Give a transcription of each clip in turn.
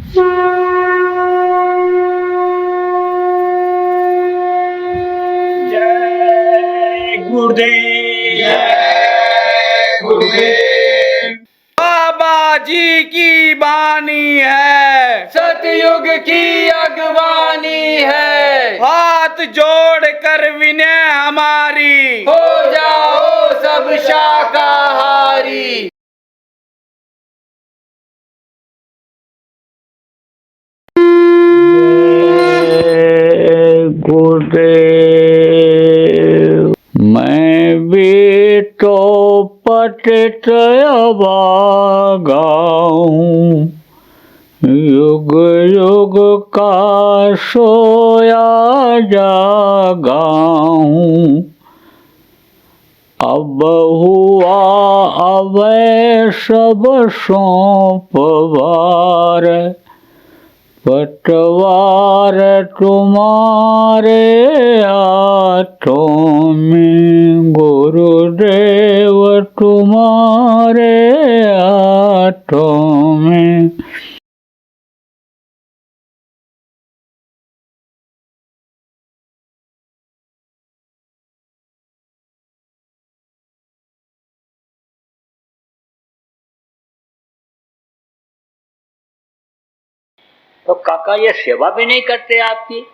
जय गुरुदेव, जय गुरुदेव। बाबा जी की बानी है, सतयुग की अगवानी है। हाथ जोड़ कर विनय हमारी, हो जाओ सब शाकाहारी। गुरुदेव। मैं भी तो पतित अभागाऊं, युग युग का सोया जागाऊं। अब हुआ अवै सब सौंपवार, पतवार तुम्हारे हाथों में, गुरुदेव तुम्हारे हाथों में। तो काका ये सेवा भी नहीं करते आपकी?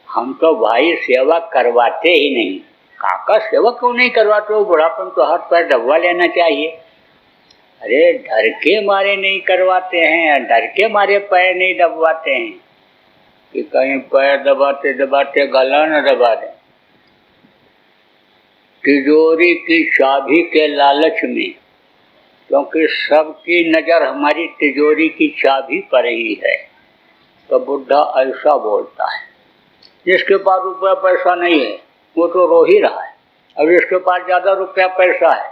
हम तो भाई सेवा करवाते ही नहीं। काका सेवा क्यों नहीं करवाते हो? बुढ़ापन तो हाथ पैर दबवा लेना चाहिए। अरे डर के मारे नहीं करवाते हैं, डर के मारे पैर नहीं दबवाते हैं कि कहीं पैर दबाते दबाते गला न दबा दें। तिजोरी की चाबी के लालच में, क्योंकि सबकी नजर हमारी तिजोरी की चाबी पर ही है, तो बुढ़ा ऐसा बोलता है। जिसके पास रुपया पैसा नहीं है वो तो रो ही रहा है, और जिसके पास ज्यादा रुपया पैसा है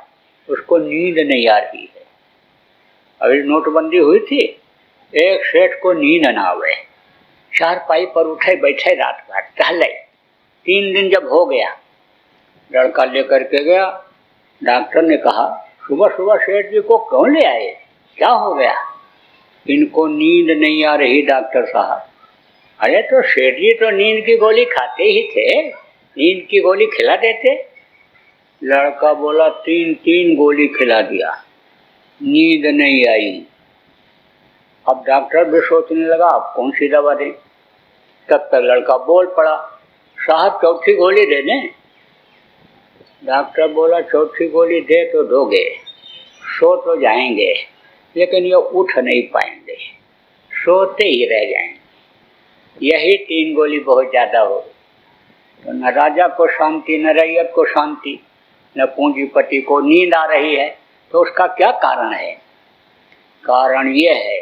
उसको नींद नहीं आ रही है। अभी नोटबंदी हुई थी, एक सेठ को नींद ना आवे, चारपाई पर उठे बैठे रात भर टहले। 3 दिन जब हो गया, लड़का लेकर के गया। डॉक्टर ने कहा सुबह सुबह सेठ जी को क्यों ले आए, क्या हो गया? इनको नींद नहीं आ रही डॉक्टर साहब। अरे तो सेठ जी तो नींद की गोली खाते ही थे, नींद की गोली खिला देते। लड़का बोला 3 गोली खिला दिया, नींद नहीं आई। अब डॉक्टर भी सोचने लगा अब कौन सी दवा दे। तब तक लड़का बोल पड़ा, साहब 4थी गोली दे दें? डॉक्टर बोला 4थी गोली दे तो दोगे, सो तो जाएंगे, लेकिन ये उठ नहीं पाएंगे, सोते ही रह जाएंगे। यही 3 गोली बहुत ज्यादा हो, तो न राजा को शांति, न रैयत को शांति, न पूंजीपति को नींद आ रही है। तो उसका क्या कारण है? कारण यह है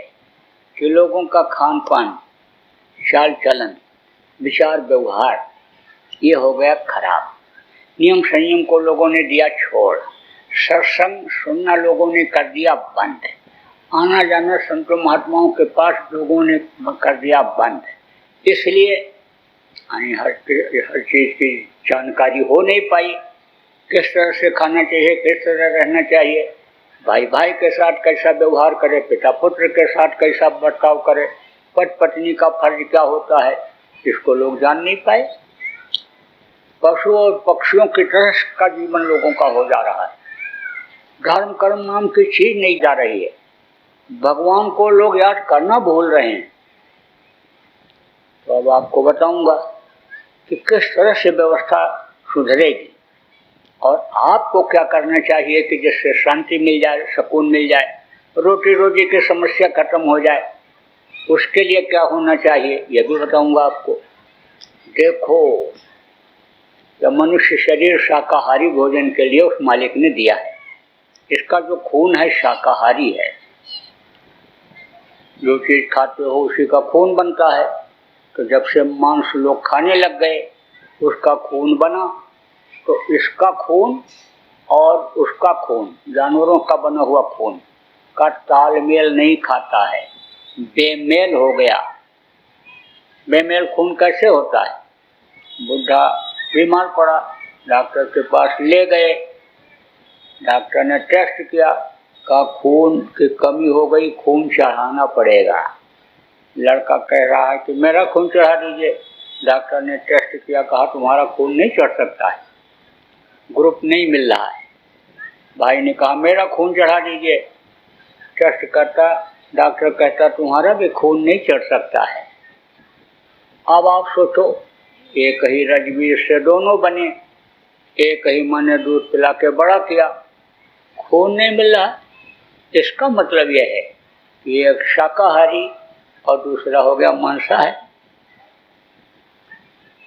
कि लोगों का खान पान, चाल चलन, विचार व्यवहार ये हो गया खराब। नियम संयम को लोगों ने दिया छोड़, सत्संग सुनना लोगों ने कर दिया बंद, आना जाना संतों महात्माओं के पास लोगों ने कर दिया बंद। इसलिए हर चीज की जानकारी हो नहीं पाई, किस तरह से खाना चाहिए, किस तरह रहना चाहिए, भाई भाई के साथ कैसा व्यवहार करे, पिता पुत्र के साथ कैसा बर्ताव करे, पति पत्नी का फर्ज क्या होता है, इसको लोग जान नहीं पाए। पशु और पक्षियों की तरह का जीवन लोगों का हो जा रहा है। धर्म कर्म नाम की चीज नहीं जा रही है, भगवान को लोग याद करना भूल रहे हैं। तो अब आपको बताऊंगा कि किस तरह से व्यवस्था सुधरेगी और आपको क्या करना चाहिए कि जिससे शांति मिल जाए, सुकून मिल जाए, रोटी रोजी की समस्या खत्म हो जाए। उसके लिए क्या होना चाहिए ये भी बताऊंगा आपको। देखो, जब मनुष्य शरीर शाकाहारी भोजन के लिए उस मालिक ने दिया है, इसका जो खून है शाकाहारी है। जो चीज खाते हो उसी का खून बनता है। तो जब से मांस लोग खाने लग गए, उसका खून बना, तो इसका खून और उसका खून, जानवरों का बना हुआ खून का तालमेल नहीं खाता है, बेमेल हो गया। बेमेल खून कैसे होता है? बुढ़ा बीमार पड़ा, डॉक्टर के पास ले गए, डॉक्टर ने टेस्ट किया, कहा खून की कमी हो गई, खून चढ़ाना पड़ेगा। लड़का कह रहा है कि मेरा खून चढ़ा दीजिए। डॉक्टर ने टेस्ट किया, कहा तुम्हारा खून नहीं चढ़ सकता है, ग्रुप नहीं मिल रहा है। भाई ने कहा मेरा खून चढ़ा दीजिए। टेस्ट करता, डॉक्टर कहता तुम्हारा भी खून नहीं चढ़ सकता है। अब आप सोचो, एक ही रजबीर से दोनों बने, एक ही माँ ने दूध पिला के बड़ा किया, खून नहीं मिल रहा। इसका मतलब यह है कि एक शाकाहारी और दूसरा हो गया मांसाहारी।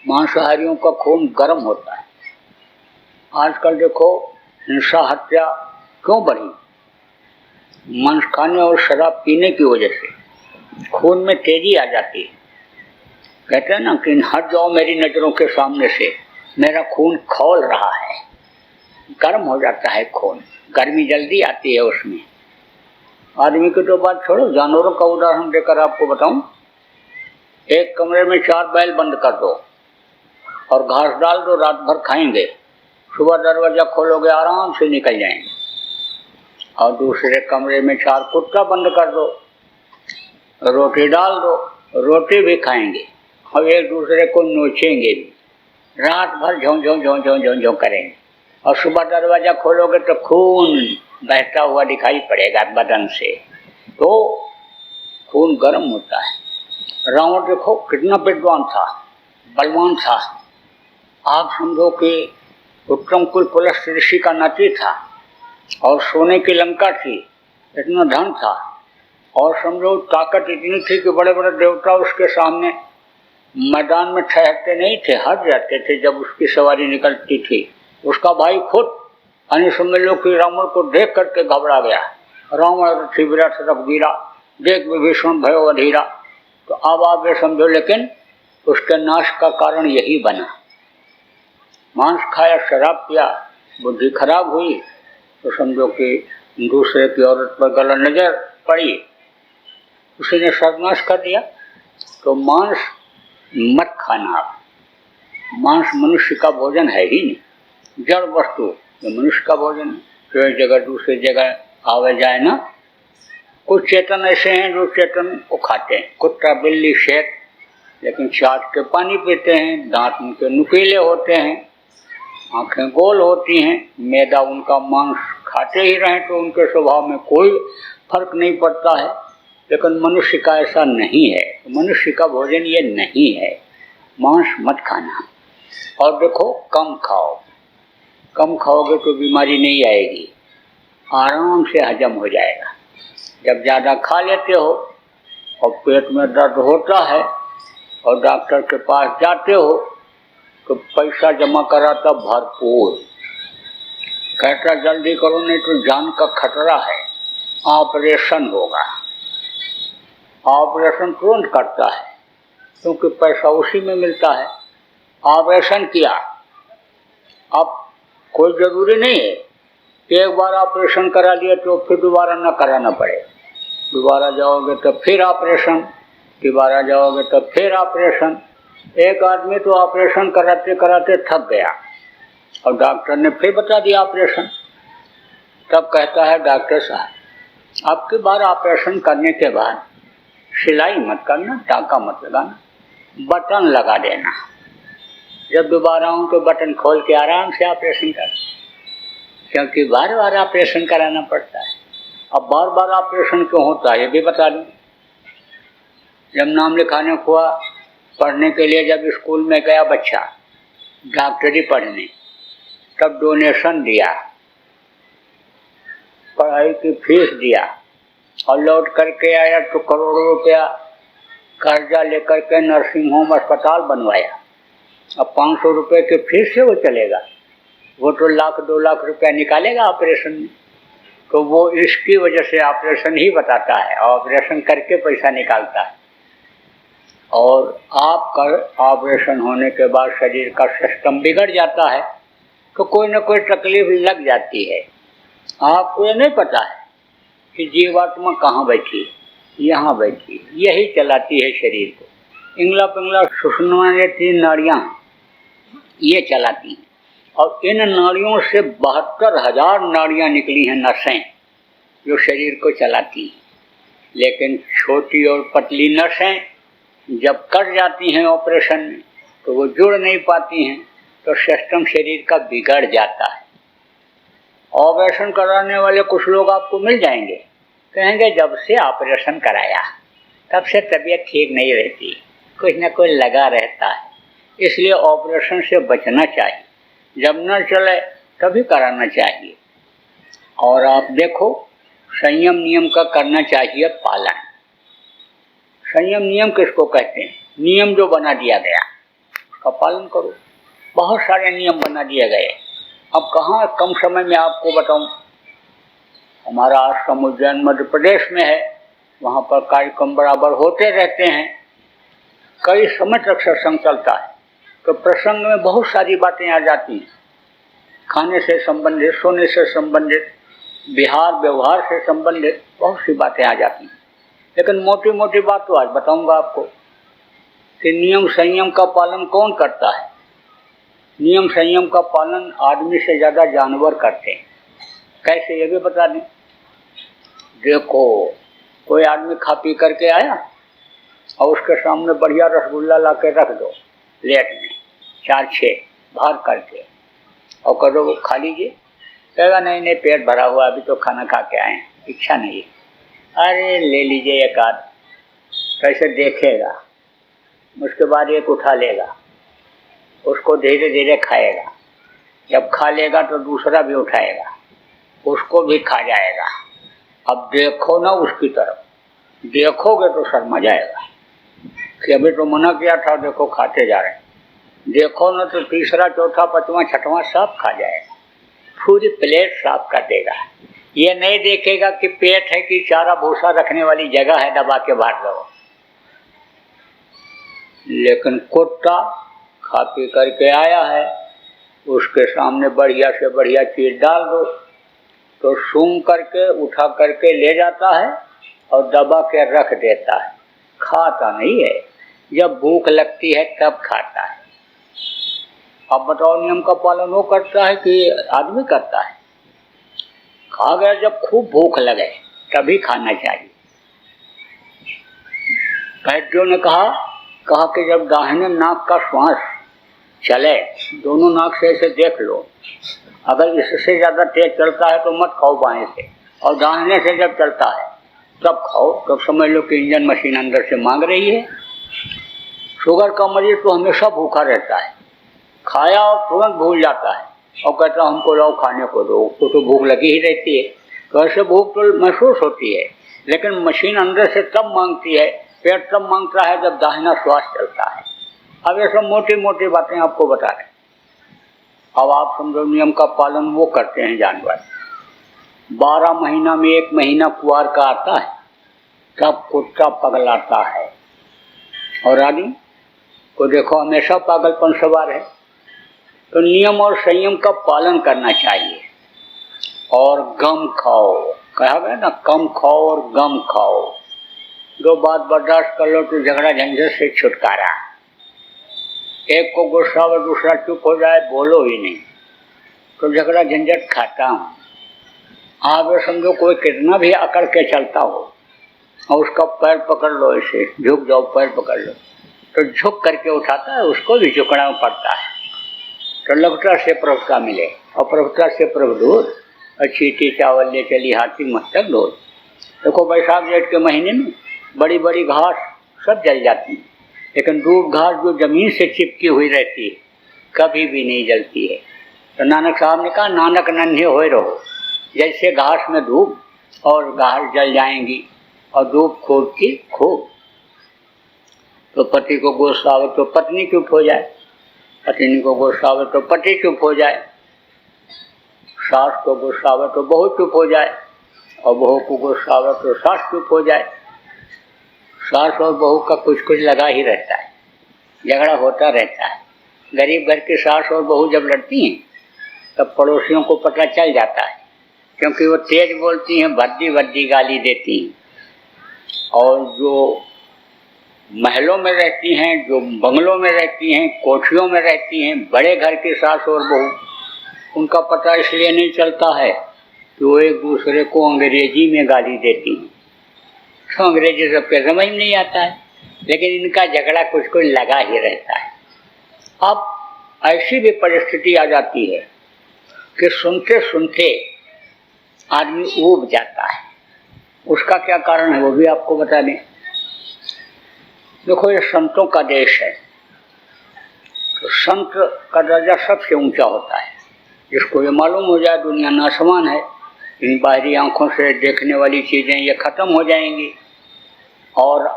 मांसाहारियों का खून गर्म होता है। आजकल देखो हिंसा हत्या क्यों बढ़ी? मांस खाने और शराब पीने की वजह से खून में तेजी आ जाती है। कहते हैं ना कि हट जाओ मेरी नज़रों के सामने से, मेरा खून खौल रहा है। गर्म हो जाता है खून, गर्मी जल्दी आती है उसमें। आदमी की तो बात छोड़ो, जानवरों का उदाहरण देकर आपको बताऊं। एक कमरे में 4 बैल बंद कर दो और घास डाल दो, रात भर खाएंगे, सुबह दरवाजा खोलोगे आराम से निकल जाएंगे। और दूसरे कमरे में 4 कुत्ता बंद कर दो, रोटी डाल दो, रोटी भी खाएंगे और एक दूसरे को नोचेंगे भी, रात भर झों झों झों झों झों झों करेंगे। और सुबह दरवाजा खोलोगे तो खून बहता हुआ दिखाई पड़ेगा बदन से। तो खून गर्म होता है। रावण देखो कितना विद्वान था, बलवान था। आप समझो कि उत्तम कुल पुलस्त ऋषि का नाती था और सोने की लंका थी, इतना धन था। और समझो ताकत इतनी थी कि बड़े बड़े देवता उसके सामने मैदान में ठहरते नहीं थे, हट जाते थे जब उसकी सवारी निकलती थी। उसका भाई खुद अन्य समझ लो कि रावण को देख करके घबरा गया। रावण रथी विराट रघुवीरा, देख विभीषण भयो अधीरा। तो अब आप ये समझो, लेकिन उसके नाश का कारण यही बना। मांस खाया, शराब पिया, बुद्धि खराब हुई, तो समझो कि दूसरे की औरत पर गलत नजर पड़ी, उसी ने सर्वनाश कर दिया। तो मांस मत खाना। मांस मनुष्य का भोजन है ही नहीं, जड़ वस्तु जो मनुष्य का भोजन है। तो एक जगह दूसरी जगह आवे जाए ना, कुछ चेतन ऐसे हैं जो चेतन को खाते हैं, कुत्ता बिल्ली शेर, लेकिन चाट के पानी पीते हैं, दांत उनके नुकीले होते हैं, आंखें गोल होती हैं, मैदा उनका मांस खाते ही रहें तो उनके स्वभाव में कोई फर्क नहीं पड़ता है। लेकिन मनुष्य का ऐसा नहीं है, मनुष्य का भोजन ये नहीं है। मांस मत खाना। और देखो कम खाओ, कम खाओगे तो बीमारी नहीं आएगी, आराम से हजम हो जाएगा। जब ज़्यादा खा लेते हो और पेट में दर्द होता है और डॉक्टर के पास जाते हो तो पैसा जमा कराता भरपूर, कहता जल्दी करो नहीं तो जान का खतरा है, ऑपरेशन होगा। ऑपरेशन तुरंत करता है क्योंकि पैसा उसी में मिलता है। ऑपरेशन किया, अब कोई ज़रूरी नहीं है कि एक बार ऑपरेशन करा लिया तो फिर दोबारा न कराना पड़े। दोबारा जाओगे तो फिर ऑपरेशन, दोबारा जाओगे तो फिर ऑपरेशन। एक आदमी तो ऑपरेशन कराते कराते थक गया और डॉक्टर ने फिर बता दिया ऑपरेशन। तब कहता है डॉक्टर साहब अब की बार ऑपरेशन करने के बाद सिलाई मत करना, टाँका मत लगाना, बटन लगा देना। जब दोबारा आऊँ तो बटन खोल के आराम से ऑपरेशन कर, क्योंकि बार बार ऑपरेशन कराना पड़ता है। अब बार बार ऑपरेशन क्यों होता है ये भी बता दूँ। जब नाम लिखाने हुआ पढ़ने के लिए, जब स्कूल में गया बच्चा डॉक्टरी पढ़ने, तब डोनेशन दिया, पढ़ाई की फीस दिया और लौट करके आया तो करोड़ों रुपया कर्जा लेकर के नर्सिंग होम अस्पताल बनवाया। अब 500 रुपये की फीस से वो चलेगा, वो तो 1-2 लाख रुपया निकालेगा ऑपरेशन में। तो वो इसकी वजह से ऑपरेशन ही बताता है, ऑपरेशन करके पैसा निकालता है। और आपका ऑपरेशन होने के बाद शरीर का सिस्टम बिगड़ जाता है तो कोई ना कोई तकलीफ लग जाती है। आपको ये नहीं पता है कि जीवात्मा कहाँ बैठी है, यहाँ बैठी है, यही चलाती है शरीर को। इंगला पिंगला सुषुम्ना ये 3 नाड़ियाँ ये चलाती हैं और इन नाड़ियों से 72,000 नाड़ियाँ निकली हैं, नसें जो शरीर को चलाती हैं। लेकिन छोटी और पतली नसें जब कट जाती हैं ऑपरेशन में तो वो जुड़ नहीं पाती हैं, तो सिस्टम शरीर का बिगड़ जाता है। ऑपरेशन कराने वाले कुछ लोग आपको मिल जाएंगे, कहेंगे जब से ऑपरेशन कराया तब से तबीयत ठीक नहीं रहती, कुछ न कुछ लगा रहता है, इसलिए ऑपरेशन से बचना चाहिए, जब न चले तभी कराना चाहिए। और आप देखो, संयम नियम का करना चाहिए पालन। संयम नियम किसको कहते हैं? नियम जो बना दिया गया उसका पालन करो। बहुत सारे नियम बना दिए गए, अब कहाँ कम समय में आपको बताऊं। हमारा आश्रम उज्जैन मध्य प्रदेश में है, वहाँ पर कार्यक्रम बराबर होते रहते हैं, कई समय तक सत्संग चलता है, तो प्रसंग में बहुत सारी बातें आ जाती हैं, खाने से संबंधित, सोने से संबंधित, बिहार व्यवहार से संबंधित बहुत सी बातें आ जाती हैं। लेकिन मोटी मोटी बात तो आज बताऊंगा आपको कि नियम संयम का पालन कौन करता है। नियम संयम का पालन आदमी से ज़्यादा जानवर करते हैं। कैसे, ये भी बता दें। देखो, कोई आदमी खा पी करके आया और उसके सामने बढ़िया रसगुल्ला ला के रख दो प्लेट में 4-6 भर करके और कह दो खा लीजिए, कहेगा नहीं नहीं पेट भरा हुआ, अभी तो खाना खा के आए, इच्छा नहीं है। अरे ले लीजिए एक आध, कैसे देखेगा, उसके बाद एक उठा लेगा, उसको धीरे धीरे खाएगा, जब खा लेगा तो दूसरा भी उठाएगा, उसको भी खा जाएगा। अब देखो ना उसकी तरफ, देखोगे तो शर्मा जाएगा कि अभी तो मना किया था, देखो खाते जा रहे हैं। देखो ना तो तीसरा चौथा पांचवा छठवां सब खा जाएगा, पूरी प्लेट साफ कर देगा। ये नहीं देखेगा कि पेट है कि चारा भूसा रखने वाली जगह है, दबा के भर दो। लेकिन कुत्ता खा पी करके आया है, उसके सामने बढ़िया से बढ़िया चीज डाल दो तो सूंघ करके उठा करके ले जाता है और दबा के रख देता है, खाता नहीं है। जब भूख लगती है तब खाता है। अब बताओ, नियम का पालन वो करता है कि आदमी करता है? खा गया जब खूब भूख लगे तभी खाना चाहिए। वैद्यों ने कहा कि जब दाहिने नाक का श्वास चले, दोनों नाक से ऐसे देख लो, अगर इससे ज़्यादा तेज चलता है तो मत खाओ बाएं से, और दाहिने से जब चलता है तब खाओ, तब समझ लो कि इंजन मशीन अंदर से मांग रही है। शुगर का मरीज तो हमेशा भूखा रहता है, खाया और तुरंत भूल जाता है और कहता है हमको लाओ खाने को दो, उसको तो भूख लगी ही रहती है। तो ऐसे भूख तो महसूस होती है, लेकिन मशीन अंदर से तब मांगती है, पेट तब मांगता है जब दाहिना श्वास चलता है। अब ये सब मोटी मोटी बातें आपको बता रहे हैं। अब आप समझो, नियम का पालन वो करते हैं जानवर। 12 महीना में 1 महीना कुआर का आता है, तब कुत्ता पगलाता है, और आदमी को देखो हमेशा पागलपन सवार है। तो नियम और संयम का पालन करना चाहिए। और गम खाओ, कहा गया ना, कम खाओ और गम खाओ। 2 बात बर्दाश्त कर लो तो झगड़ा झंझट से छुटकारा। एक को गुस्सा और दूसरा चुप हो जाए, बोलो ही नहीं, तो झगड़ा झंझट खाता हूँ। आप ये समझो, कोई कितना भी अकड़ के चलता हो और उसका पैर पकड़ लो, ऐसे झुक जाओ, पैर पकड़ लो, तो झुक करके उठाता है, उसको भी झुकना पड़ता है। तो लघुता से प्रभुता मिले और प्रभुता से प्रभु दूर, और चीटी चावल ले चली हाथी मस्तक दूर। देखो, बैसाख जेठ के महीने में बड़ी बड़ी घास सब जल जाती है, लेकिन दूब घास जो जमीन से चिपकी हुई रहती है कभी भी नहीं जलती है। तो नानक साहब ने कहा, नानक नन्हे होए रहो, जैसे घास में धूप, और घास जल जाएंगी और धूप खूब की खूब। तो पति को गुस्सा आवे तो पत्नी चुप हो जाए, पत्नी को गुस्सा आवे तो पति चुप हो जाए, सास को गुस्सा आवे तो बहू चुप हो जाए, और बहू को गुस्सा आवे तो सास चुप हो जाए। सास और बहू का कुछ कुछ लगा ही रहता है, झगड़ा होता रहता है। गरीब घर की सास और बहू जब लड़ती हैं तब पड़ोसियों को पता चल जाता है, क्योंकि वो तेज बोलती हैं, भद्दी भद्दी गाली देती हैं। और जो महलों में रहती हैं, जो बंगलों में रहती हैं, कोठियों में रहती हैं, बड़े घर की सास और बहू, उनका पता इसलिए नहीं चलता है कि वो एक दूसरे को अंग्रेजी में गाली देती हैं। तो अंग्रेजी सबके समझ नहीं आता है, लेकिन इनका झगड़ा कुछ कुछ लगा ही रहता है। अब ऐसी भी परिस्थिति आ जाती है कि सुनते सुनते आदमी ऊब जाता है। उसका क्या कारण है वो भी आपको बता दें। देखो, ये संतों का देश है, तो संत का दर्जा सबसे ऊंचा होता है। जिसको ये मालूम हो जाए दुनिया नासमान है, इन बाहरी आंखों से देखने वाली चीज़ें ये ख़त्म हो जाएंगी और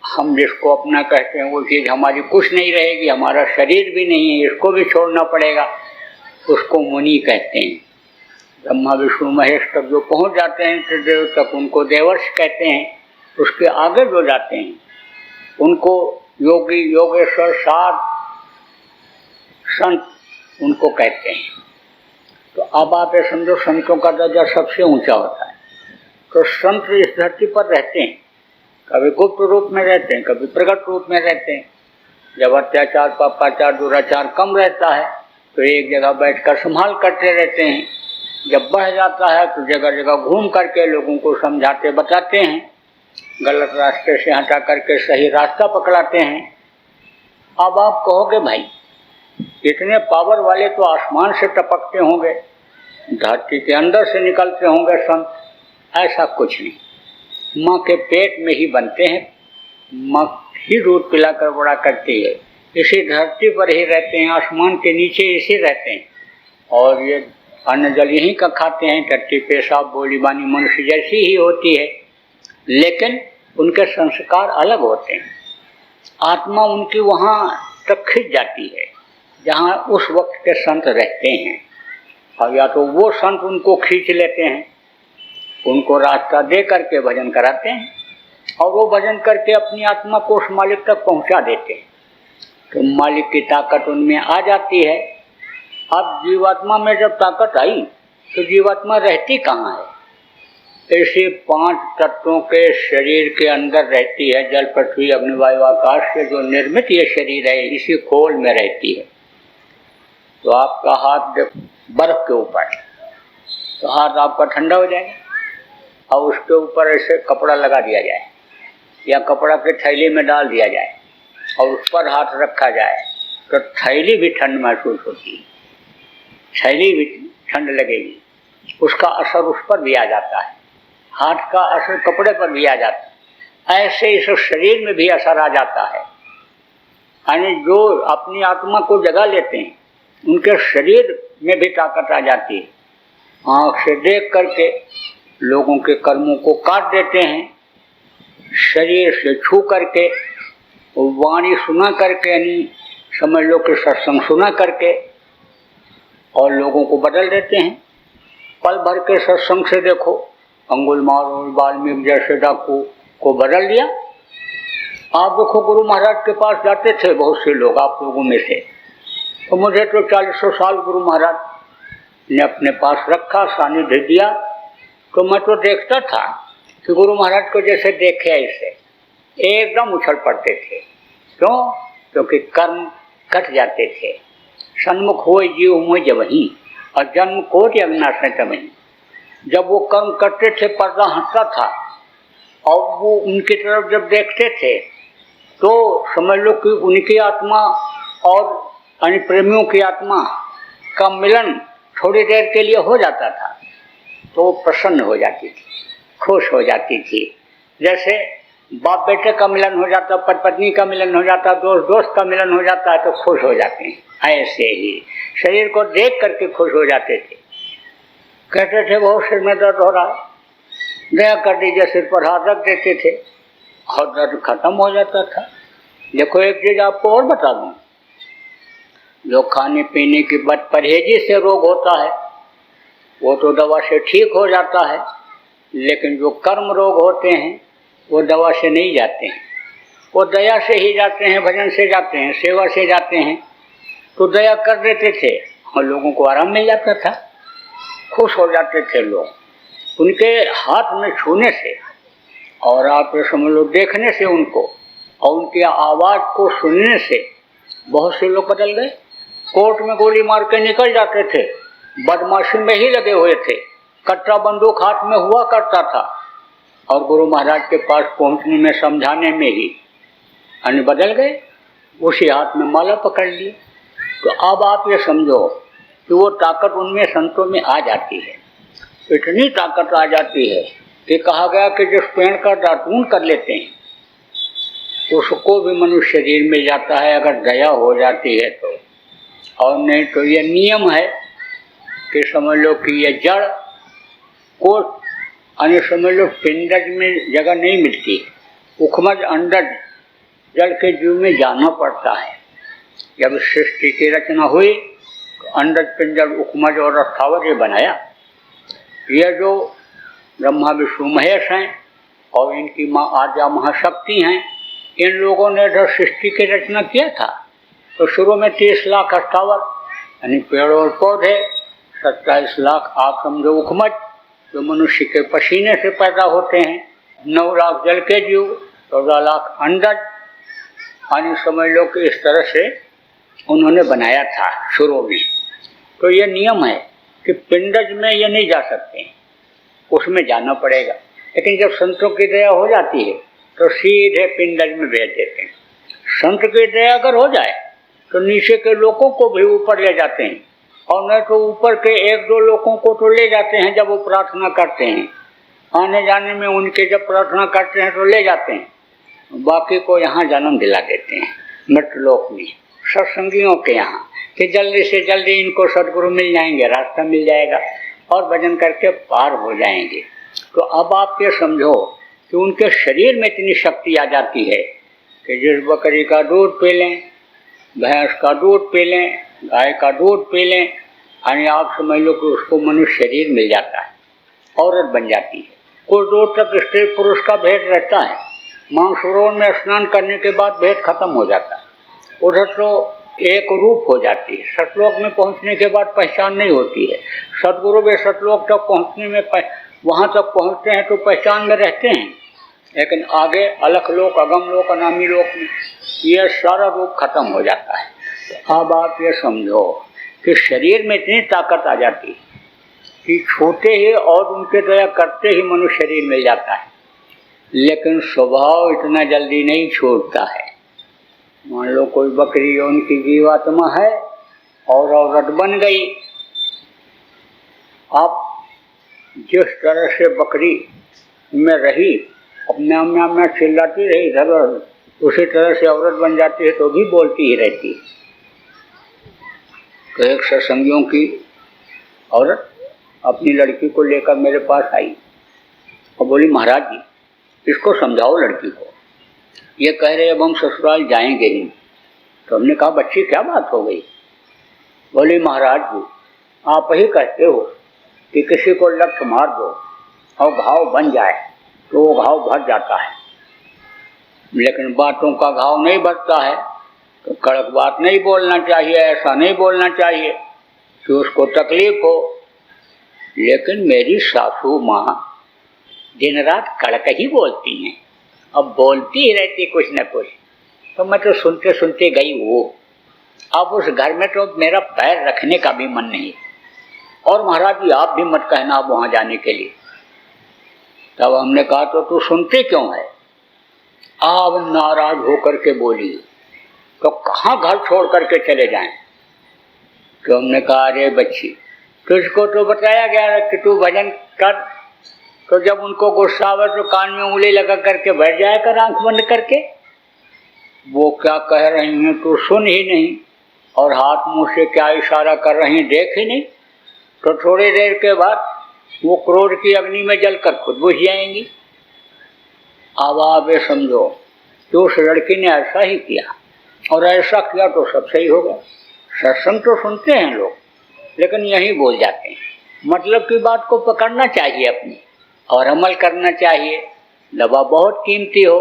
हम जिसको अपना कहते हैं वो चीज़ हमारी कुछ नहीं रहेगी, हमारा शरीर भी नहीं है, इसको भी छोड़ना पड़ेगा, उसको मुनि कहते हैं। ब्रह्मा विष्णु महेश तक जो पहुंच जाते हैं त्रिदेव तक उनको देवर्ष कहते हैं। उसके आगे जो जाते हैं उनको योगी योगेश्वर साध संत उनको कहते हैं। तो अब आप ये समझो संतों का दर्जा सबसे ऊंचा होता है। तो संत इस धरती पर रहते हैं, कभी गुप्त रूप में रहते हैं, कभी प्रकट रूप में रहते हैं। जब अत्याचार पापाचार दुराचार कम रहता है तो एक जगह बैठकर संभाल करते रहते हैं। जब बढ़ जाता है तो जगह जगह घूम करके लोगों को समझाते बताते हैं, गलत रास्ते से हटा करके सही रास्ता पकड़ाते हैं। अब आप कहोगे भाई इतने पावर वाले तो आसमान से टपकते होंगे, धरती के अंदर से निकलते होंगे संत। ऐसा कुछ नहीं, माँ के पेट में ही बनते हैं, माँ ही दूध पिलाकर बड़ा करती है, इसी धरती पर ही रहते हैं, आसमान के नीचे इसी रहते हैं और ये अन्न जल यहीं का खाते हैं। टट्टी पेशाब बोली बानी मनुष्य जैसी ही होती है, लेकिन उनके संस्कार अलग होते हैं। आत्मा उनकी वहाँ तक खिंच जाती है जहाँ उस वक्त के संत रहते हैं, और या तो वो संत उनको खींच लेते हैं, उनको रास्ता दे करके भजन कराते हैं और वो भजन करके अपनी आत्मा को उस मालिक तक पहुंचा देते हैं। तो मालिक की ताकत उनमें आ जाती है। अब जीवात्मा में जब ताकत आई तो जीवात्मा रहती कहाँ है? ऐसे 5 तत्वों के शरीर के अंदर रहती है। जल पृथ्वी अग्नि वायु आकाश से जो निर्मित ये शरीर है इसी खोल में रहती है। तो आपका हाथ बर्फ के ऊपर, तो हाथ आपका ठंडा हो जाएगा और उसके ऊपर ऐसे कपड़ा लगा दिया जाए या कपड़ा के थैली में डाल दिया जाए और उस पर हाथ रखा जाए तो थैली भी ठंड महसूस होती है, थैली भी ठंड लगेगी, उसका असर उस पर भी आ जाता है, हाथ का असर कपड़े पर भी आ जाता है। ऐसे इस शरीर में भी असर आ जाता है। यानी जो अपनी आत्मा को जगा लेते हैं उनके शरीर में भी ताकत आ जाती है। आँख से देख करके लोगों के कर्मों को काट देते हैं, शरीर से छू करके, वाणी सुना करके, यानी समझ लो कि सत्संग सुना करके और लोगों को बदल देते हैं। पल भर के सत्संग से देखो, अंगुलमाल और वाल्मीकि जैसे डाकू को बदल दिया। आप देखो गुरु महाराज के पास जाते थे बहुत से लोग आप लोगों में से, तो मुझे तो 40 साल गुरु महाराज ने अपने पास रखा, सानिध्य दिया, तो मैं तो देखता था कि गुरु महाराज को जैसे देखे ऐसे एकदम उछल पड़ते थे। क्यों? क्योंकि कर्म कट जाते थे। सन्मुख हो जीव हुए जब ही और जन्म कोटि अविनाश में तमही। जब वो कर्म करते थे पर्दा हटता था और वो उनकी तरफ जब देखते थे तो समझ लो कि उनकी आत्मा और अन्य प्रेमियों की आत्मा का मिलन थोड़ी देर के लिए हो जाता था, तो वो प्रसन्न हो जाती थी, खुश हो जाती थी। जैसे बाप बेटे का मिलन हो जाता, पति पत्नी का मिलन हो जाता, दोस्त दोस्त का मिलन हो जाता है तो खुश हो जाते हैं। ऐसे ही शरीर को देख करके खुश हो जाते थे। कहते थे बहुत सिर में दर्द हो रहा है, दया कर दीजिए, सिर पर हाथ रख देते थे और दर्द खत्म हो जाता था। देखो एक चीज आपको और बता दूं, जो खाने पीने की बद परहेजी से रोग होता है वो तो दवा से ठीक हो जाता है, लेकिन जो कर्म रोग होते हैं वो दवा से नहीं जाते हैं, वो दया से ही जाते हैं, भजन से जाते हैं, सेवा से जाते हैं। तो दया कर देते थे और लोगों को आराम मिल जाता था, खुश हो जाते थे लोग उनके हाथ में छूने से और आप समझ लो देखने से उनको और उनकी आवाज़ को सुनने से। बहुत से लोग बदल गए, कोर्ट में गोली मार के निकल जाते थे, बदमाशी में ही लगे हुए थे, कट्टा बंदूक हाथ में हुआ करता था, और गुरु महाराज के पास पहुंचने में, समझाने में ही अन्य बदल गए, उसी हाथ में माला पकड़ ली। तो अब आप ये समझो कि वो ताकत उनमें, संतों में आ जाती है, इतनी ताकत आ जाती है कि कहा गया कि जिस पेड़ का दातून कर लेते हैं उसको भी मनुष्य शरीर मिल जाता है, अगर दया हो जाती है तो। और नहीं तो ये नियम है कि समझ लो कि ये जड़ को, अन्य समझ लो पिंडज में जगह नहीं मिलती, उखमज अंडज जल के जीव में जाना पड़ता है। जब सृष्टि की रचना हुई तो अंडज, पिंडज, उखमज और स्थावर ये बनाया। ये जो ब्रह्मा विष्णु महेश हैं और इनकी माँ आद्या महाशक्ति हैं, इन लोगों ने जो सृष्टि की रचना किया था तो शुरू में 30 लाख स्थावर यानी पेड़ और पौधे, 27 लाख आप समझो उखमज जो मनुष्य के पसीने से पैदा होते हैं, 9 लाख जल के जीव, 14 लाख अंडज, यानी समझ लो कि इस तरह से उन्होंने बनाया था शुरू में। तो ये नियम है कि पिंडज में ये नहीं जा सकते, उसमें जाना पड़ेगा। लेकिन जब संतों की दया हो जाती है तो सीधे पिंडज में भेज देते हैं। संत की दया अगर हो जाए तो नीचे के लोगों को भी ऊपर ले जाते हैं, और नहीं तो ऊपर के 1-2 लोगों को तो ले जाते हैं जब वो प्रार्थना करते हैं, आने जाने में उनके जब प्रार्थना करते हैं तो ले जाते हैं, बाकी को यहाँ जन्म दिला देते हैं मृतलोक में, सत्संगियों के यहाँ, कि जल्दी से जल्दी इनको सदगुरु मिल जाएंगे, रास्ता मिल जाएगा और भजन करके पार हो जाएंगे। तो अब आप ये समझो कि उनके शरीर में इतनी शक्ति आ जाती है कि जिस बकरी का दूध पी लें, भैंस का दूध पी लें, गाय का दूध पी लें, यानी आप समझ लो कि उसको मनुष्य शरीर मिल जाता है, औरत बन जाती है। कुछ दूर तक स्त्री पुरुष का भेद रहता है, मानसरोवर में स्नान करने के बाद भेद खत्म हो जाता है, उधर तो एक रूप हो जाती है। सतलोक में पहुंचने के बाद पहचान नहीं होती है। सतगुरु वे सतलोक तक पहुंचने में वहां तक पहुंचते हैं तो पहचान में रहते हैं, लेकिन आगे अलख लोक, अगम लोक, अनामी लोक में यह सारा रूप खत्म हो जाता है। तो अब आप ये समझो कि शरीर में इतनी ताकत आ जाती है कि छूते ही और उनके दया करते ही मनुष्य शरीर मिल जाता है, लेकिन स्वभाव इतना जल्दी नहीं छोड़ता है। मान लो कोई बकरी उनकी जीवात्मा है और औरत बन गई, आप जिस तरह से बकरी में रही, अपने में चिल्लाती रही इधर उधर, उसी तरह से औरत बन जाती है तो भी बोलती ही रहती है। तो एक सत्संगियों की औरत अपनी लड़की को लेकर मेरे पास आई और बोली, महाराज जी इसको समझाओ लड़की को, ये कह रहे अब हम ससुराल जाएंगे ही। तो हमने कहा बच्ची क्या बात हो गई? बोली, महाराज जी आप ही कहते हो कि किसी को लत मार दो और घाव बन जाए तो वो घाव भर जाता है, लेकिन बातों का घाव नहीं भरता है। तो कड़क बात नहीं बोलना चाहिए, ऐसा नहीं बोलना चाहिए कि उसको तकलीफ हो। लेकिन मेरी सासू माँ दिन रात कड़क ही बोलती हैं, अब बोलती ही रहती कुछ न कुछ। तो मैं तो सुनते सुनते गई वो, अब उस घर में तो मेरा पैर रखने का भी मन नहीं। और महाराज जी आप भी मत कहना अब वहाँ जाने के लिए। तब हमने कहा तो तू सुनते क्यों है? अब नाराज होकर के बोली, तो कहाँ घर छोड़ करके चले जाएं? तो हमने कहा अरे बच्ची तुझको तो बताया गया कि तू भजन कर, तो जब उनको गुस्सा आवे तो कान में उंगली लगा करके बैठ जाया कर आंख बंद करके। वो क्या कह रही हैं तू सुन ही नहीं, और हाथ मुंह से क्या इशारा कर रही हैं देख ही नहीं। तो थोड़ी देर के बाद वो क्रोध की अग्नि में जलकर खुद बुझ जाएंगी। अब आप ये समझो कि उस लड़की ने ऐसा ही किया, और ऐसा किया तो सब सही होगा। सत्संग तो सुनते हैं लोग, लेकिन यही बोल जाते हैं। मतलब की बात को पकड़ना चाहिए अपनी और अमल करना चाहिए। दवा बहुत कीमती हो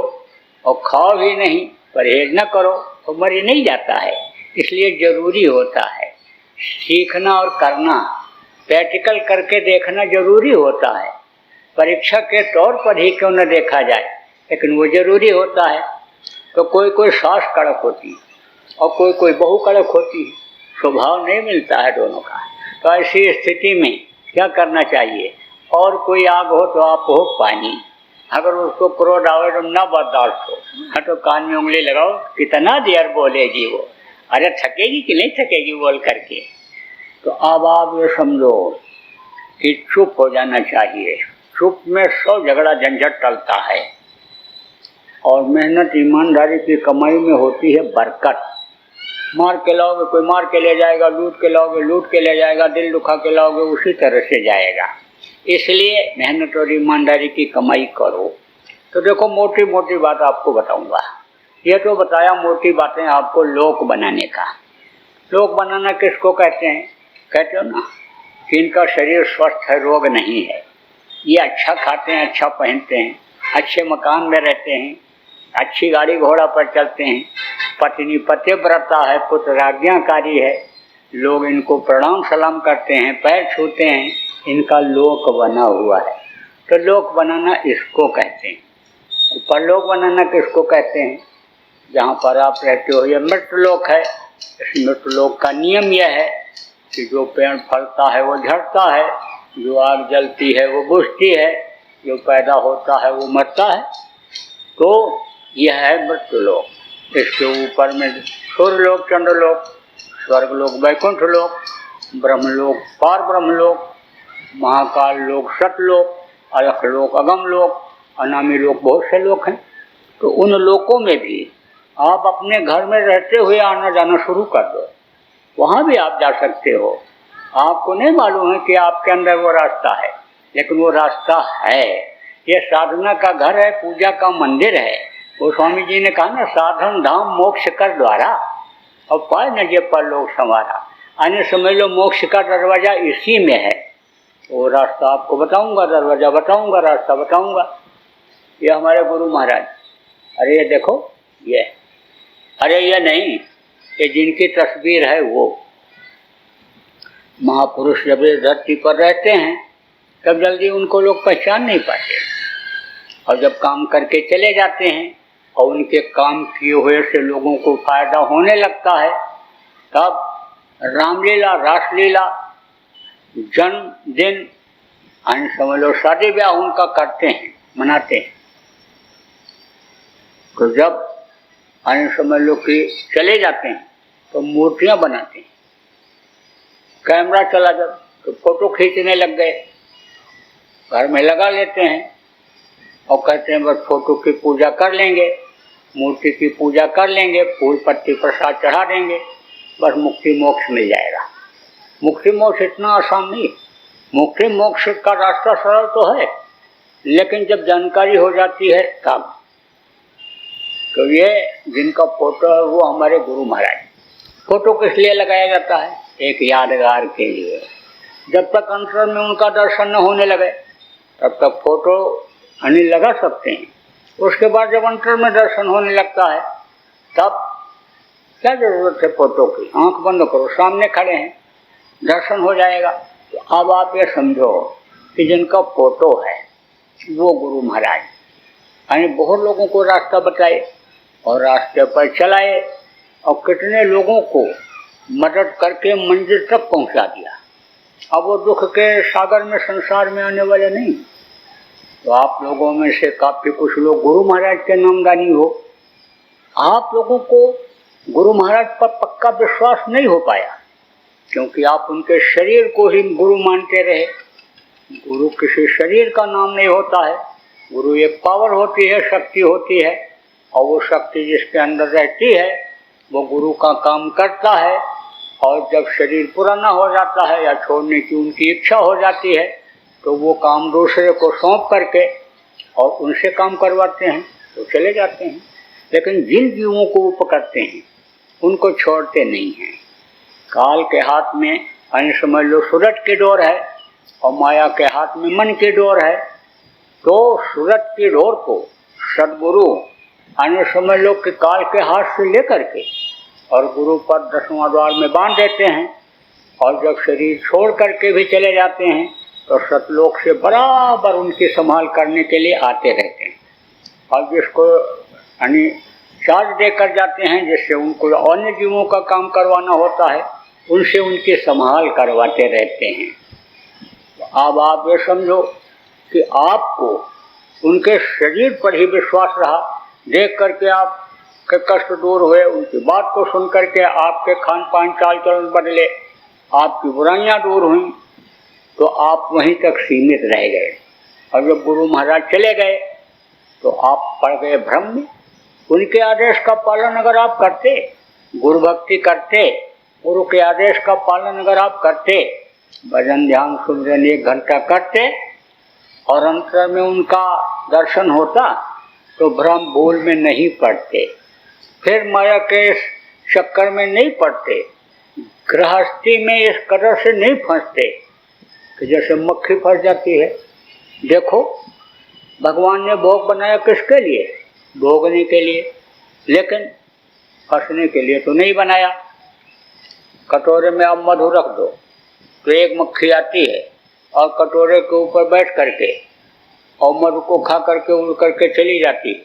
और खाओ भी नहीं, परहेज न करो तो मर ही नहीं जाता है। इसलिए जरूरी होता है सीखना और करना, प्रैक्टिकल करके देखना जरूरी होता है। परीक्षा के तौर पर ही क्यों न देखा जाए, लेकिन वो जरूरी होता है। तो कोई कोई सास कड़क होती है और कोई कोई बहू कड़क होती है, स्वभाव नहीं मिलता है दोनों का। तो ऐसी स्थिति में क्या करना चाहिए? और कोई आग हो तो आप हो पानी, अगर उसको क्रोध आवे तो ना बर्दाश्त हो, हाँ तो कान में उंगली लगाओ, कितना देर बोलेगी वो, अरे थकेगी कि नहीं थकेगी बोल करके। तो अब आप ये समझो कि चुप हो जाना चाहिए। चुप में 100 झगड़ा झंझट टलता है। और मेहनत ईमानदारी की कमाई में होती है बरकत। मार के लाओगे कोई मार के ले जाएगा, लूट के लाओगे लूट के ले जाएगा, दिल दुखा के लाओगे उसी तरह से जाएगा। इसलिए मेहनत और ईमानदारी की कमाई करो। तो देखो मोटी मोटी बात आपको बताऊंगा। ये तो बताया मोटी बातें आपको लोक बनाने का। लोक बनाना किसको कहते हैं? कहते हो ना कि इनका शरीर स्वस्थ है, रोग नहीं है, ये अच्छा खाते हैं, अच्छा पहनते हैं, अच्छे मकान में रहते हैं, अच्छी गाड़ी घोड़ा पर चलते हैं, पत्नी पतिव्रता है, पुत्र आज्ञाकारी है, लोग इनको प्रणाम सलाम करते हैं, पैर छूते हैं, इनका लोक बना हुआ है। तो लोक बनाना इसको कहते हैं। परलोक बनाना किसको कहते हैं? जहाँ पर आप रहते हो ये मृतलोक है। इस मृतलोक का नियम यह है कि जो पेड़ फलता है वो झड़ता है, जो आग जलती है वो बुझती है, जो पैदा होता है वो मरता है। तो यह है मृत्युलोक। इसके ऊपर में सूर्यलोक, चंद्रलोक, स्वर्गलोक, वैकुंठ लोक, ब्रह्मलोक, पार ब्रह्मलोक, महाकाल लोक, सतलोक, अलख लोक, अगम लोक, अनामी लोक, बहुत से लोक हैं। तो उन लोकों में भी आप अपने घर में रहते हुए आना जाना शुरू कर दो, वहाँ भी आप जा सकते हो। आपको नहीं मालूम है कि आपके अंदर वो रास्ता है, लेकिन वो रास्ता है। ये साधना का घर है, पूजा का मंदिर है। वो स्वामी जी ने कहा ना, साधन धाम मोक्ष कर द्वारा, और पाए न जे पर लोग संवारा। आने समझ लो मोक्ष का दरवाजा इसी में है। वो रास्ता आपको बताऊंगा, दरवाजा बताऊंगा, रास्ता बताऊंगा। ये हमारे गुरु महाराज, अरे ये देखो ये, अरे ये नहीं, ये जिनकी तस्वीर है वो महापुरुष जब ये धरती पर रहते हैं तब जल्दी उनको लोग पहचान नहीं पाते, और जब काम करके चले जाते हैं और उनके काम किए हुए से लोगों को फायदा होने लगता है, तब रामलीला, रासलीला, जन्मदिन, समझ लो शादी ब्याह उनका करते हैं, मनाते हैं। तो जब समझ लो कि चले जाते हैं तो मूर्तियां बनाते हैं। कैमरा चला जब तो फोटो खींचने लग गए, घर में लगा लेते हैं और कहते हैं बस फोटो की पूजा कर लेंगे, मूर्ति की पूजा कर लेंगे, फूल पत्ती प्रसाद चढ़ा देंगे, बस मुक्ति मोक्ष मिल जाएगा। मुक्ति मोक्ष इतना आसान नहीं। मुक्ति मोक्ष का रास्ता सरल तो है, लेकिन जब जानकारी हो जाती है तब। तो ये जिनका फोटो है वो हमारे गुरु महाराज। फोटो किस लिए लगाया जाता है? एक यादगार के लिए। जब तक अंतर में उनका दर्शन न होने लगे तब तक फोटो लगा सकते हैं। उसके बाद जब अंतर में दर्शन होने लगता है तब क्या जरूरत है फोटो की? आंख बंद करो, सामने खड़े हैं, दर्शन हो जाएगा। तो अब आप ये समझो कि जिनका फोटो है वो गुरु महाराज, यानी बहुत लोगों को रास्ता बताए और रास्ते पर चलाए, और कितने लोगों को मदद करके मंजिल तक पहुंचा दिया। अब वो दुख के सागर में, संसार में आने वाले नहीं। तो आप लोगों में से काफी कुछ लोग गुरु महाराज के नामदानी हो। आप लोगों को गुरु महाराज पर पक्का विश्वास नहीं हो पाया, क्योंकि आप उनके शरीर को ही गुरु मानते रहे। गुरु किसी शरीर का नाम नहीं होता है। गुरु एक पावर होती है, शक्ति होती है, और वो शक्ति जिसके अंदर रहती है वो गुरु का काम करता है। और जब शरीर पुराना हो जाता है या छोड़ने की उनकी इच्छा हो जाती है तो वो काम दूसरे को सौंप करके और उनसे काम करवाते हैं, तो चले जाते हैं। लेकिन जिन जीवों को वो पकड़ते हैं उनको छोड़ते नहीं हैं। काल के हाथ में समझ लो सूरज की डोर है और माया के हाथ में मन की डोर है। तो सूरज की डोर को सदगुरु समझ लो कि काल के हाथ से लेकर के और गुरु पर 10वां द्वार में बांध देते हैं, और जब शरीर छोड़ करके भी चले जाते हैं तो सतलोक से बराबर उनकी संभाल करने के लिए आते रहते हैं। और जिसको चार्ज देकर जाते हैं, जिससे उनको अन्य जीवों का काम करवाना होता है, उनसे उनकी संभाल करवाते रहते हैं। तो अब आप ये समझो कि आपको उनके शरीर पर ही विश्वास रहा, देख करके आपके कष्ट दूर हुए, उनकी बात को सुन करके आपके खान पान चाल चलन बदले, आपकी बुराइयां दूर हुई, तो आप वहीं तक सीमित रह गए। और जब गुरु महाराज चले गए तो आप पड़ गए भ्रम में। उनके आदेश का पालन अगर आप करते, गुरु भक्ति करते, गुरु के आदेश का पालन अगर आप करते, भजन ध्यान सुमिरन 1 घंटा करते और अंतर में उनका दर्शन होता, तो भ्रम भूल में नहीं पड़ते, फिर माया के चक्कर में नहीं पड़ते, गृहस्थी में इस कदर से नहीं फंसते कि जैसे मक्खी फंस जाती है। देखो, भगवान ने भोग बनाया किसके लिए? भोगने के लिए, लेकिन फंसने के लिए तो नहीं बनाया। कटोरे में आप मधु रख दो तो एक मक्खी आती है और कटोरे के ऊपर बैठ करके और मधु को खा करके उड़ करके चली जाती है,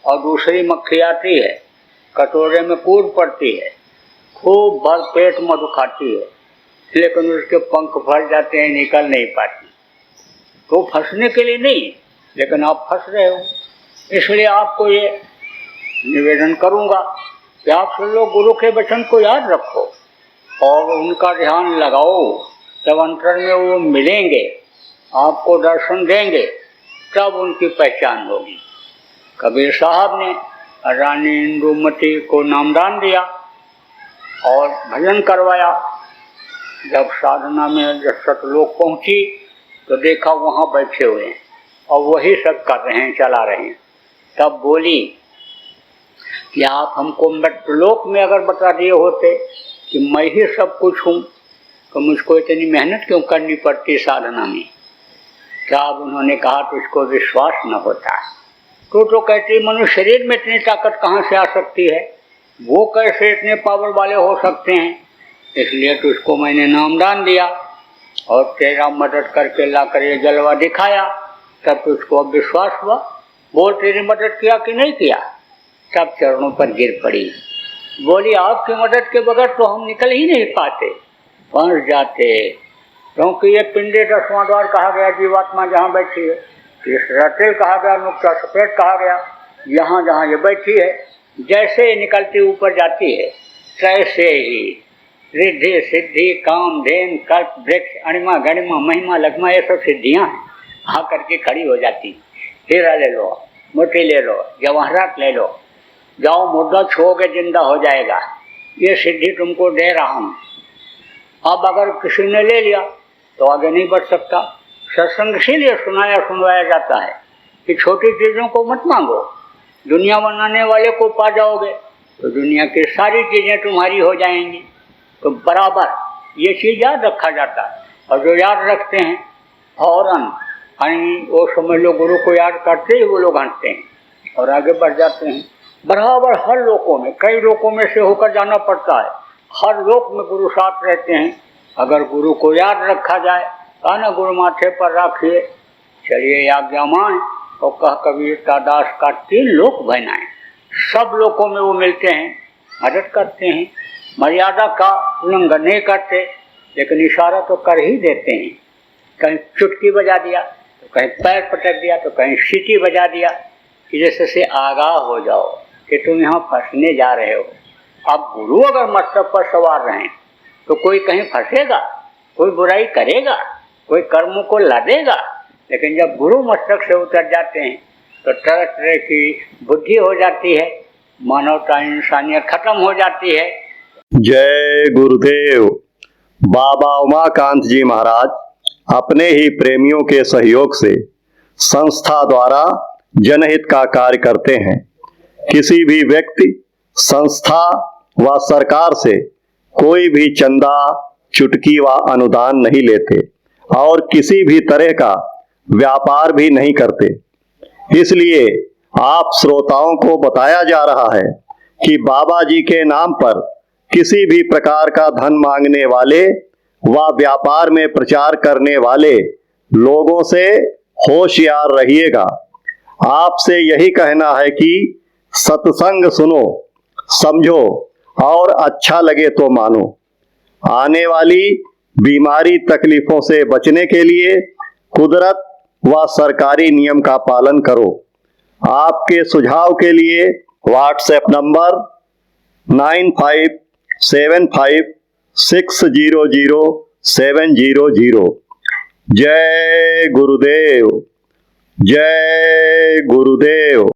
और दूसरी मक्खी आती है, कटोरे में कूद पड़ती है, खूब भर पेट मधु खाती है, लेकिन उसके पंख फट जाते हैं, निकल नहीं पाती। तो फंसने के लिए नहीं, लेकिन आप फंस रहे हो। इसलिए आपको ये निवेदन करूंगा कि आप सब लोग गुरु के वचन को याद रखो और उनका ध्यान लगाओ। जब अंतर में वो मिलेंगे, आपको दर्शन देंगे, तब उनकी पहचान होगी। कबीर साहब ने रानी इंदुमती को नामदान दिया और भजन करवाया। जब साधना में जब सतलोक पहुंची तो देखा वहाँ बैठे हुए हैं और वही सब कर रहे हैं, चला रहे हैं। तब बोली कि आप हमको मृत्युलोक में अगर बता दिए होते कि मैं ही सब कुछ हूँ, तो मुझको इतनी मेहनत क्यों करनी पड़ती साधना में। तब उन्होंने कहा तुझको विश्वास न होता, तो कहती मनुष्य शरीर में इतनी ताकत कहाँ से आ सकती है, वो कैसे इतने पावर वाले हो सकते हैं। इसलिए तुझको मैंने नामदान दिया और तेरा मदद करके ला कर ये जलवा दिखाया, तब तुझको अब विश्वास हुआ। बोल तेरी मदद किया कि नहीं किया। तब चरणों पर गिर पड़ी, बोली आपकी मदद के बगैर तो हम निकल ही नहीं पाते, फंस जाते। क्योंकि ये पिंडे 10वां द्वार कहा गया, जीवात्मा जहाँ बैठी है, तीसरा तिल कहा गया, नुक्ता सफेद कहा गया। यहाँ जहाँ ये बैठी है, जैसे ही निकलती ऊपर जाती है, तैसे ही रिद्धि सिद्धि काम धेन कल्प वृक्ष अणिमा गणिमा महिमा लघिमा ये सब सिद्धियाँ हैं, आकर के खड़ी हो जाती। हीरा ले लो, मोती ले लो, जवाहरात ले लो, जाओ मुर्दा छोगे जिंदा हो जाएगा, ये सिद्धि तुमको दे रहा हूँ। अब अगर किसी ने ले लिया तो आगे नहीं बढ़ सकता। सत्संग इसीलिए सुनवाया जाता है कि छोटी चीज़ों को मत मांगो, दुनिया बनाने वाले को पा जाओगे तो दुनिया की सारी चीज़ें तुम्हारी हो जाएंगी। तो बराबर ये चीज़ याद रखा जाता है, और जो याद रखते हैं फौरन वो समझ लो गुरु को याद करते ही वो लोग हंसते हैं और आगे बढ़ जाते हैं। बराबर हर लोकों में, कई लोकों में से होकर जाना पड़ता है, हर लोक में गुरु साथ रहते हैं। अगर गुरु को याद रखा जाए, ना गुरु माथे पर रखिए, चलिए आज्ञा मान और कह कबीर का दास का 3 लोक बनाए। सब लोकों में वो मिलते हैं, मदद करते हैं, मर्यादा का उल्लंघन नहीं करते, लेकिन इशारा तो कर ही देते हैं। कहीं चुटकी बजा दिया तो कहीं पैर पटक दिया तो कहीं सीटी बजा दिया कि जैसे से आगाह हो जाओ कि तुम यहाँ फंसने जा रहे हो। अब गुरु अगर मस्तक पर सवार रहें तो कोई कहीं फंसेगा, कोई बुराई करेगा, कोई कर्मों को लादेगा। लेकिन जब गुरु मस्तक से उतर जाते हैं तो तरह तरह की बुद्धि हो जाती है, मानवता इंसानियत खत्म हो जाती है। जय गुरुदेव। बाबा उमाकांत जी महाराज अपने ही प्रेमियों के सहयोग से संस्था द्वारा जनहित का कार्य करते हैं। किसी भी व्यक्ति, संस्था व सरकार से कोई भी चंदा, चुटकी व अनुदान नहीं लेते और किसी भी तरह का व्यापार भी नहीं करते। इसलिए आप श्रोताओं को बताया जा रहा है कि बाबा जी के नाम पर किसी भी प्रकार का धन मांगने वाले व व्यापार में प्रचार करने वाले लोगों से होशियार रहिएगा। आपसे यही कहना है कि सत्संग सुनो, समझो और अच्छा लगे तो मानो। आने वाली बीमारी तकलीफों से बचने के लिए कुदरत व सरकारी नियम का पालन करो। आपके सुझाव के लिए व्हाट्सएप नंबर 9575600700। जय गुरुदेव, जय गुरुदेव।